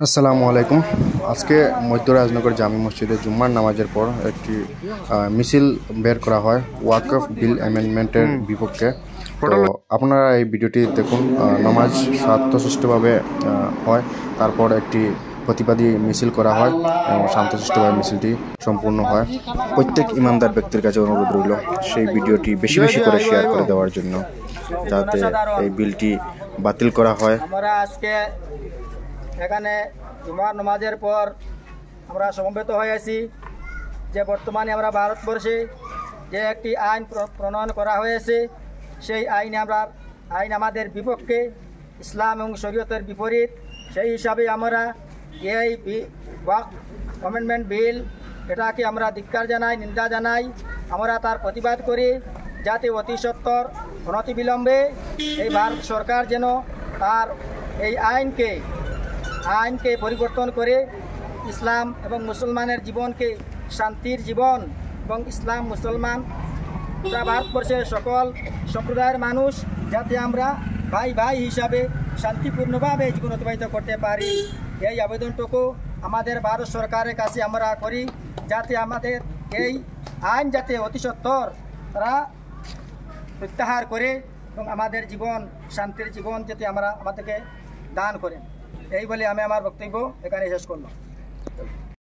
আসসালামু আলাইকুম। আজকে মধ্য রাজনগর জামি মসজিদে জুম্মার নামাজের পর একটি মিছিল বের করা হয় ওয়াকফ বিল অ্যামেন্ডমেন্টের বিপক্ষে। তো আপনারা এই ভিডিওটি দেখুন। নামাজ শান্তশিষ্টভাবে হয়, তারপর একটি প্রতিবাদী মিছিল করা হয় এবং শান্তশিষ্টভাবে মিছিলটি সম্পূর্ণ হয়। প্রত্যেক ইমানদার ব্যক্তির কাছে অনুরোধ রইল সেই ভিডিওটি বেশি বেশি করে শেয়ার করে দেওয়ার জন্য, যাতে এই বিলটি বাতিল করা হয়। আমরা আজকে এখানে জুমার নামাজের পর আমরা সমবেত হয়েছি যে বর্তমানে আমরা ভারতবর্ষে যে একটি আইন প্রণয়ন করা হয়েছে, সেই আইন আমাদের বিপক্ষে, ইসলাম এবং শরীয়তের বিপরীত। সেই হিসাবে আমরা এই ওয়াকফ অ্যামেন্ডমেন্ট বিল এটাকে আমরা ধিক্কার জানাই, নিন্দা জানাই। আমরা তার প্রতিবাদ করি যাতে অতি সত্বর অনতিবিলম্বে এই ভারত সরকার যেন তার এই আইনকে পরিবর্তন করে ইসলাম এবং মুসলমানের জীবনকে শান্তির জীবন এবং ইসলাম মুসলমান পুরা ভারতবর্ষের সকল সম্প্রদায়ের মানুষ যাতে আমরা ভাই ভাই হিসাবে শান্তিপূর্ণভাবে জীবন অতিবাহিত করতে পারি, এই আবেদনটুকু আমাদের ভারত সরকারের কাছে আমরা করি, যাতে আমাদের এই আইন যাতে অতি সত্বর তারা প্রত্যাহার করে এবং আমাদের জীবন শান্তির জীবন যাতে আমাদেরকে দান করেন। এই বলে আমি আমার বক্তব্য এখানে শেষ করলাম।